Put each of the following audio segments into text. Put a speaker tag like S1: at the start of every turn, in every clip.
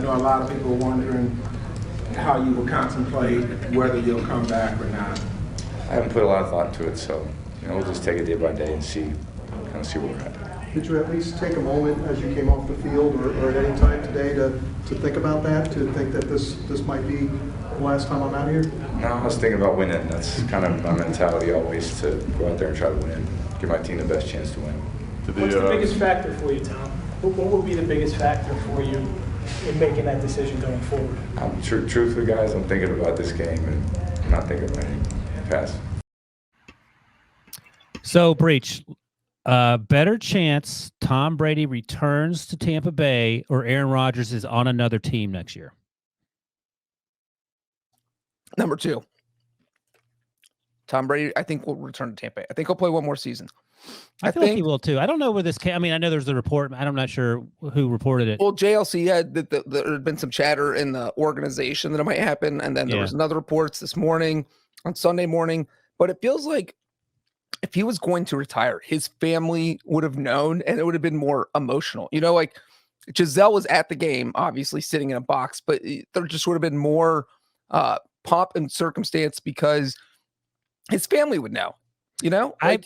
S1: know a lot of people are wondering how you will contemplate whether you'll come back or not.
S2: I haven't put a lot of thought into it, so we'll just take it day by day and see where we're at.
S3: Did you at least take a moment as you came off the field or at any time today to think about that, to think that this might be the last time I'm out here?
S2: No, I was thinking about winning. That's kind of my mentality always, to go out there and try to win, give my team the best chance to win.
S4: What's the biggest factor for you, Tom? What will be the biggest factor for you in making that decision going forward?
S2: Truthfully, guys, I'm thinking about this game and I'm not thinking about any pass.
S5: So, Breech, better chance Tom Brady returns to Tampa Bay or Aaron Rodgers is on another team next year?
S6: Number 2. Tom Brady, I think, will return to Tampa Bay. I think he'll play one more season.
S5: I feel like he will too. I don't know where this came. I mean, I know there's the report. I'm not sure who reported it.
S6: Well, JLC had that there had been some chatter in the organization that it might happen, and then there was another reports this morning on Sunday morning. But it feels like if he was going to retire, his family would have known, and it would have been more emotional. Like Giselle was at the game, obviously sitting in a box, but there just would have been more pomp and circumstance because his family would know.
S5: I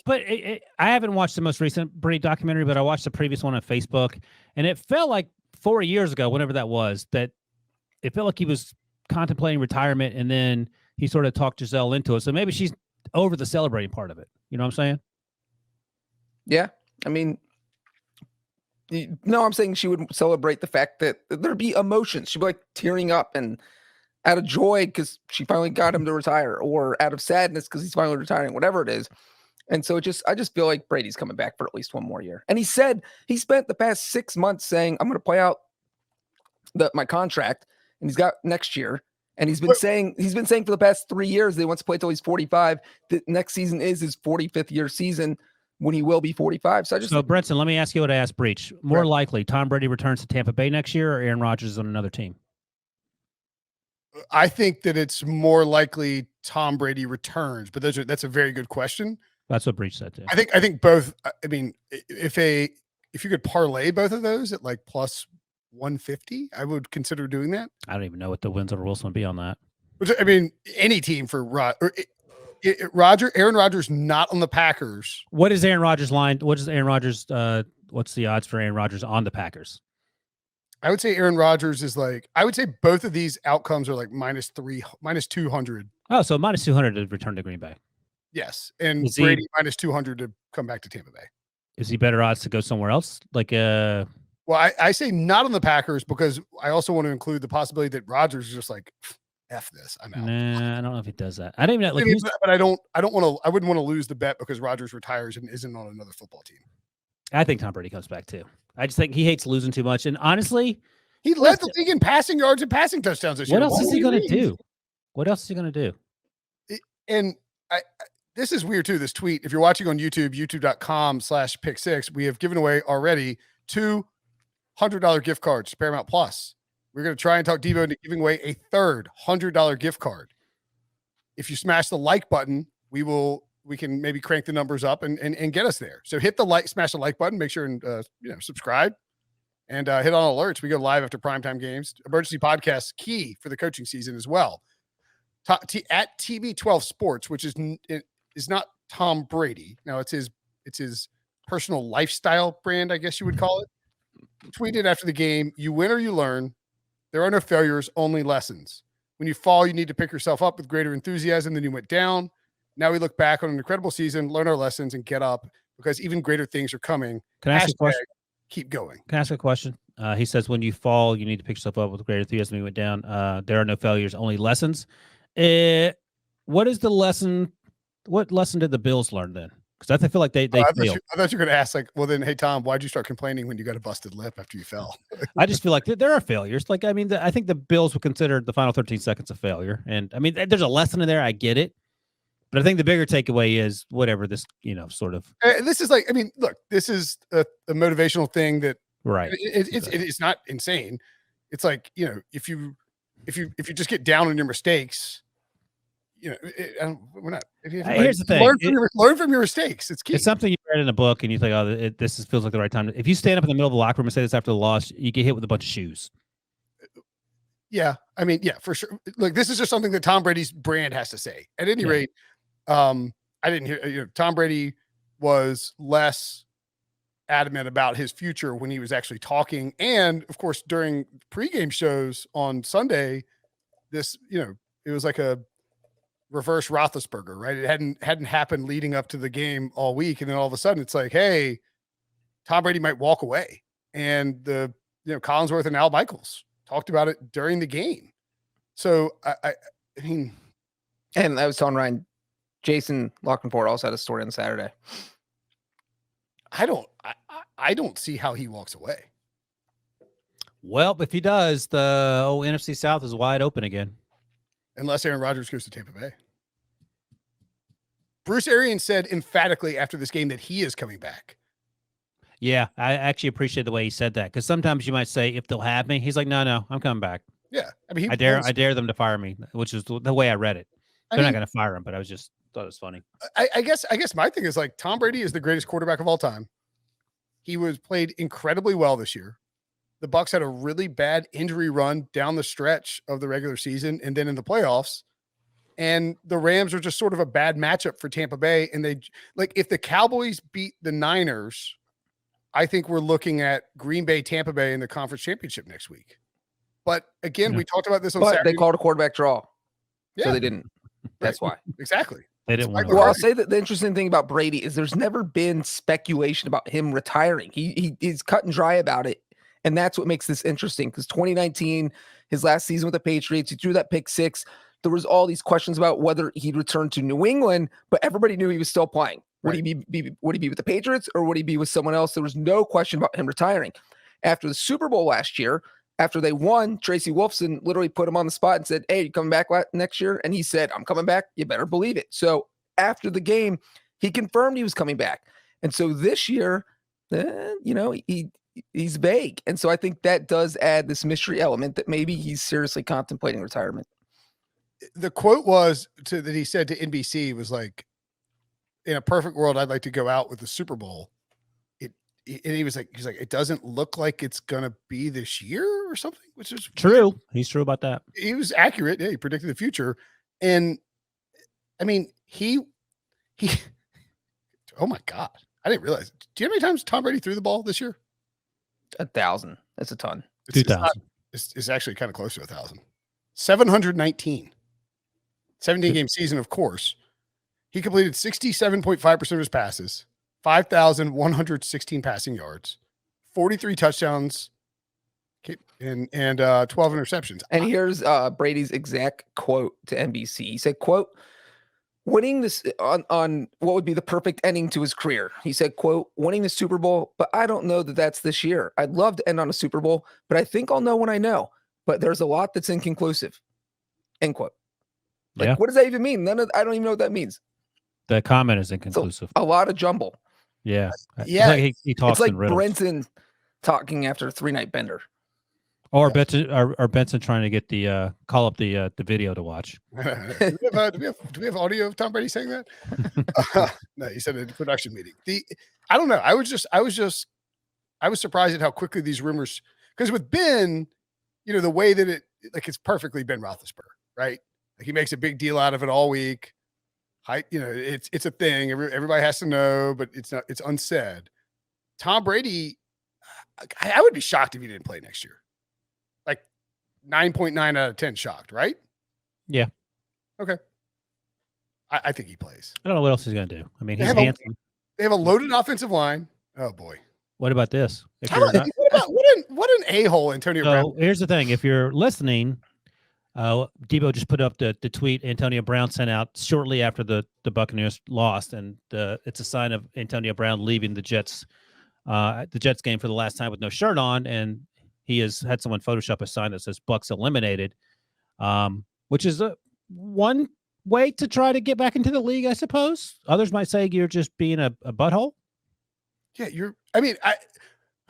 S5: haven't watched the most recent Brady documentary, but I watched the previous one on Facebook, and it felt like 4 years ago, whenever that was, that it felt like he was contemplating retirement, and then he sort of talked Giselle into it. So maybe she's over the celebrating part of it. You know what I'm saying?
S6: Yeah. I mean, no, I'm saying she would celebrate the fact that there'd be emotions. She'd be like tearing up and out of joy because she finally got him to retire, or out of sadness because he's finally retiring, whatever it is. And so I just feel like Brady's coming back for at least one more year. And he said he spent the past 6 months saying, I'm going to play out my contract, and he's got next year. And he's been saying for the past 3 years that he wants to play till he's 45. The next season is his 45th year season when he will be 45. So
S5: Brinson, let me ask you what I asked Breech. More likely, Tom Brady returns to Tampa Bay next year, or Aaron Rodgers is on another team?
S7: I think that it's more likely Tom Brady returns, but that's a very good question.
S5: That's what Breech said too.
S7: I think both. I mean, if you could parlay both of those at like plus 150, I would consider doing that.
S5: I don't even know what the wins over Wilson would be on that.
S7: Which, I mean, any team for Aaron Rodgers not on the Packers.
S5: What is Aaron Rodgers' line? What is Aaron Rodgers? What's the odds for Aaron Rodgers on the Packers?
S7: I would say Aaron Rodgers is I would say both of these outcomes are like minus 200.
S5: Oh, so minus 200 to return to Green Bay.
S7: Yes. And Brady minus 200 to come back to Tampa Bay.
S5: Is he better odds to go somewhere else?
S7: Well, I say not on the Packers because I also want to include the possibility that Rodgers is just like, F this, I'm out.
S5: Nah, I don't know if he does that. I don't even know.
S7: But I wouldn't want to lose the bet because Rodgers retires and isn't on another football team.
S5: I think Tom Brady comes back too. I just think he hates losing too much. And honestly,
S7: he led the league in passing yards and passing touchdowns this year.
S5: What else is he going to do? What else is he going to do?
S7: And this is weird too. This tweet, if you're watching on YouTube, youtube.com/pick6, we have given away already 2 $100 gift cards to Paramount Plus. We're going to try and talk Devo into giving away a third $100 gift card. If you smash the like button, we can maybe crank the numbers up and get us there. So hit the smash the like button, make sure and subscribe, and hit on alerts. We go live after primetime games. Emergency podcast key for the coaching season as well. At TB12 Sports, which is not Tom Brady. Now it's his personal lifestyle brand, I guess you would call it. Tweeted after the game, "You win or you learn. There are no failures, only lessons. When you fall, you need to pick yourself up with greater enthusiasm than you went down. Now we look back on an incredible season, learn our lessons, and get up because even greater things are coming."
S5: Can I ask you a question?
S7: Keep going.
S5: Can I ask a question? He says, when you fall, you need to pick yourself up with greater enthusiasm than you went down. There are no failures, only lessons. What is the lesson? What lesson did the Bills learn then? Because I feel like they failed.
S7: I thought you were going to ask, well, then, hey, Tom, why'd you start complaining when you got a busted lip after you fell?
S5: I just feel like there are failures. I think the Bills would consider the final 13 seconds a failure. And I mean, there's a lesson in there. I get it. But I think the bigger takeaway is whatever this, sort of.
S7: This is look, this is a motivational thing that,
S5: right.
S7: It's not insane. It's like, if you just get down on your mistakes, we're not.
S5: Here's the thing:
S7: learn from your mistakes. It's key.
S5: It's something you read in a book, and you think, "Oh, feels like the right time." If you stand up in the middle of the locker room and say this after the loss, you get hit with a bunch of shoes.
S7: Yeah, I mean, yeah, for sure. Look, this is just something that Tom Brady's brand has to say. At any
S5: Yeah.
S7: rate, I didn't hear. Tom Brady was less adamant about his future when he was actually talking, and of course, during pregame shows on Sunday, it was like a reverse Roethlisberger, right? It hadn't happened leading up to the game all week, and then all of a sudden, it's like, hey, Tom Brady might walk away, and Collinsworth and Al Michaels talked about it during the game. So I mean,
S6: And I was telling Ryan, Jason Lockenport also had a story on Saturday.
S7: I don't see how he walks away.
S5: Well, if he does, the NFC South is wide open again.
S7: Unless Aaron Rodgers goes to Tampa Bay. Bruce Arians said emphatically after this game that he is coming back.
S5: Yeah, I actually appreciate the way he said that, because sometimes you might say, if they'll have me, he's like, no, I'm coming back.
S7: Yeah. I mean,
S5: I dare them to fire me, which is the way I read it. They're not going to fire him, but I thought it was funny.
S7: I guess my thing is, like, Tom Brady is the greatest quarterback of all time. He was played incredibly well this year. The Bucs had a really bad injury run down the stretch of the regular season and then in the playoffs. And the Rams are just sort of a bad matchup for Tampa Bay. And if the Cowboys beat the Niners, I think we're looking at Green Bay, Tampa Bay in the conference championship next week. But again, we talked about this on Saturday.
S6: They called a quarterback draw.
S7: Yeah.
S6: So they didn't. That's why.
S7: Exactly.
S5: They didn't want
S6: Well, I'll say that the interesting thing about Brady is there's never been speculation about him retiring. He's cut and dry about it. And that's what makes this interesting, because 2019, his last season with the Patriots, he threw that pick six. There was all these questions about whether he'd return to New England, but everybody knew he was still playing. Would he be with the Patriots, or would he be with someone else? There was no question about him retiring. After the Super Bowl last year, after they won, Tracy Wolfson literally put him on the spot and said, hey, you coming back next year? And he said, I'm coming back. You better believe it. So after the game, he confirmed he was coming back. And so this year, he's vague. And so I think that does add this mystery element that maybe he's seriously contemplating retirement.
S7: The quote that he said to NBC was like, in a perfect world, I'd like to go out with the Super Bowl. And he's like, it doesn't look like it's going to be this year or something, which is
S5: true. He's true about that.
S7: He was accurate. Yeah. He predicted the future. And I mean, he, oh my God, I didn't realize. Do you know how many times Tom Brady threw the ball this year?
S6: 1,000. That's a ton.
S5: 2,000.
S7: It's actually kind of close to 1,000. 719. 17-game season, of course. He completed 67.5% of his passes, 5,116 passing yards, 43 touchdowns, and 12 interceptions.
S6: And here's Brady's exact quote to NBC. He said, quote, winning this on what would be the perfect ending to his career. He said, quote, winning the Super Bowl, but I don't know that that's this year. I'd love to end on a Super Bowl, but I think I'll know when I know. But there's a lot that's inconclusive. End quote. What does that even mean? I don't even know what that means.
S5: The comment is inconclusive.
S6: A lot of jumble.
S5: Yeah.
S6: Yeah.
S5: It's like he talks
S6: it's like
S5: in riddles.
S6: Brinson talking after a 3-night bender.
S5: Or Benson trying to get the call up the video to watch.
S7: do we have audio of Tom Brady saying that? No, he said it at a production meeting. I don't know. I was surprised at how quickly these rumors, because with Ben, the way that it's perfectly Ben Roethlisberger, right? Like, he makes a big deal out of it all week. It's a thing. Everybody has to know, but it's unsaid. Tom Brady, I would be shocked if he didn't play next year. 9.9 out of 10 shocked, right?
S5: Yeah.
S7: Okay. I think he plays.
S5: I don't know what else he's going to do. I mean, he's handsome.
S7: They have a loaded offensive line. Oh, boy.
S5: What about this?
S7: What an a-hole Antonio Brown.
S5: Here's the thing. If you're listening, Debo just put up the tweet Antonio Brown sent out shortly after the Buccaneers lost, and it's a sign of Antonio Brown leaving the Jets game for the last time with no shirt on, and he has had someone Photoshop a sign that says Bucs eliminated, which is one way to try to get back into the league, I suppose. Others might say you're just being a butthole.
S7: Yeah,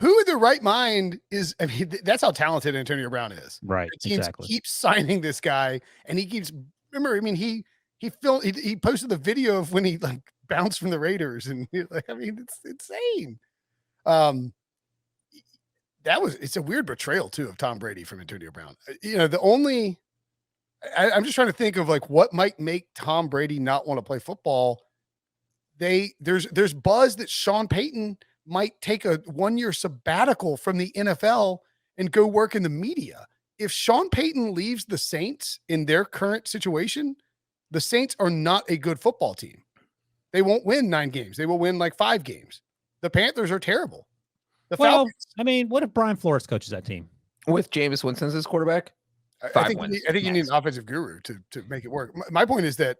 S7: who in their right mind is, that's how talented Antonio Brown is.
S5: Right.
S7: The teams
S5: exactly.
S7: keep signing this guy, and he keeps, he posted the video of when he bounced from the Raiders, and it's insane. it's a weird betrayal too of Tom Brady from Antonio Brown. I'm just trying to think of like what might make Tom Brady not want to play football. There's buzz that Sean Payton might take a 1-year sabbatical from the NFL and go work in the media. If Sean Payton leaves the Saints in their current situation, the Saints are not a good football team. They won't win 9 games. They will win like 5 games. The Panthers are terrible. The Falcons.
S5: I mean, what if Brian Flores coaches that team?
S6: With Jameis Winston as quarterback?
S7: I think you need an offensive guru to make it work. My point is that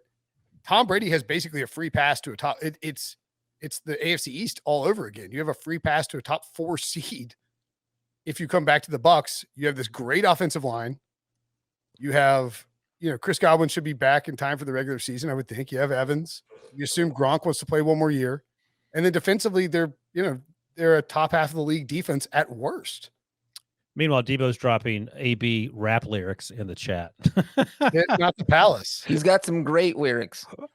S7: Tom Brady has basically a free pass to a top. It's the AFC East all over again. You have a free pass to a top 4 seed. If you come back to the Bucs, you have this great offensive line. You have, Chris Godwin should be back in time for the regular season, I would think. You have Evans. You assume Gronk wants to play 1 more year. And then defensively, they're a top half of the league defense at worst.
S5: Meanwhile, Debo's dropping AB rap lyrics in the chat.
S7: Not the Palace.
S6: He's got some great lyrics.